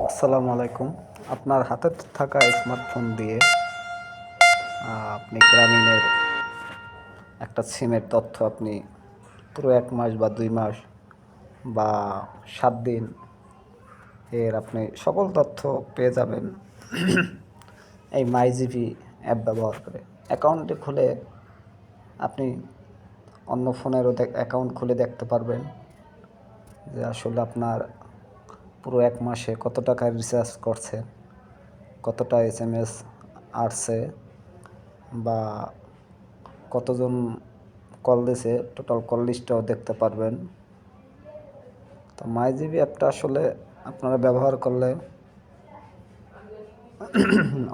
আসসালামু আলাইকুম। আপনার হাতে থাকা স্মার্টফোন দিয়ে আপনি গ্রামীণের একটা সিমের তথ্য আপনি পুরো ১ মাস বা ২ মাস বা ৭ দিন এর আপনি সকল তথ্য পেয়ে যাবেন এই মাইজিপি অ্যাপ ব্যবহার করে। অ্যাকাউন্টটি খুলে আপনি অন্য ফোনেরও অ্যাকাউন্ট খুলে দেখতে পারবেন যে আসলে আপনার পুরো ১ মাসে কত টাকার রিচার্জ করছেন, কতটা এসএমএস আসছে বা কতজন কল দিছে, টোটাল কল লিস্টটাও দেখতে পারবেন। তো মাইজিবি অ্যাপটা আসলে আপনারা ব্যবহার করলে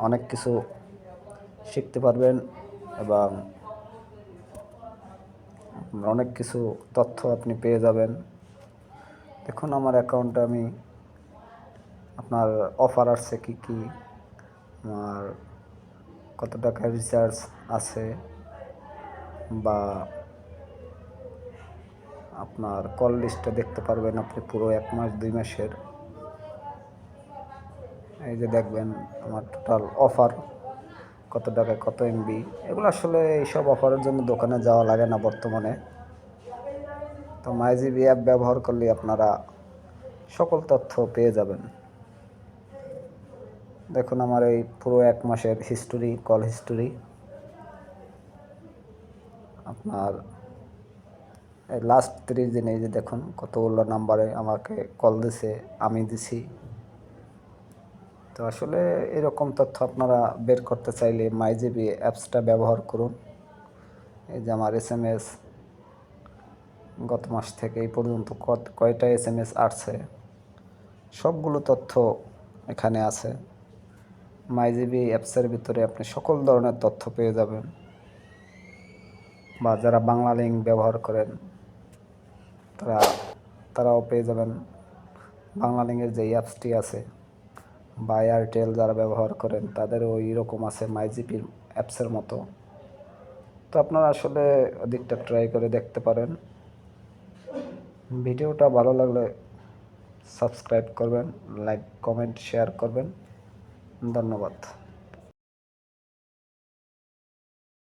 অনেক কিছু শিখতে পারবেন এবং অনেক কিছু তথ্য আপনি পেয়ে যাবেন। দেখুন আমার অ্যাকাউন্টে আমি আপনার অফার আসছে কী কী, আমার কত টাকা রিচার্জ আছে বা আপনার কল লিস্টটা দেখতে পারবেন আপনি পুরো ১ মাস ২ মাসের। এই যে দেখবেন আমার টোটাল অফার কত টাকায় কত এমবি, এগুলো আসলে এইসব অফারের জন্য দোকানে যাওয়া লাগে না বর্তমানে। তো মাইজিবি অ্যাপ ব্যবহার করলে আপনারা সকল তথ্য পেয়ে যাবেন। দেখুন আমার এই পুরো ১ মাসের হিস্টোরি, কল হিস্টোরি আপনার এই লাস্ট ৩০ দিনে এই যে দেখুন কতগুলো নাম্বারে আমাকে কল দিছে, আমি দিছি। তো আসলে এরকম তথ্য আপনারা বের করতে চাইলে মাইজিবি অ্যাপসটা ব্যবহার করুন। এই যে আমার এসএমএস গত মাস থেকে এই পর্যন্ত কয়টা এসএমএস আসছে সবগুলো তথ্য এখানে আছে। মাইজিবি অ্যাপসের ভিতরে আপনি সকল ধরনের তথ্য পেয়ে যাবেন। বা যারা বাংলা লিঙ্ক ব্যবহার করেন তারাও পেয়ে যাবেন। বাংলা লিঙ্কের যে অ্যাপসটি আছে বা এয়ারটেল যারা ব্যবহার করেন তাদেরও ওই রকম আছে মাইজিপি অ্যাপসের মতো। তো আপনারা আসলে ওদিকটা ট্রাই করে দেখতে পারেন। ভিডিওটা ভালো লাগলে সাবস্ক্রাইব করবেন, লাইক, কমেন্ট, শেয়ার করবেন। ধন্যবাদ।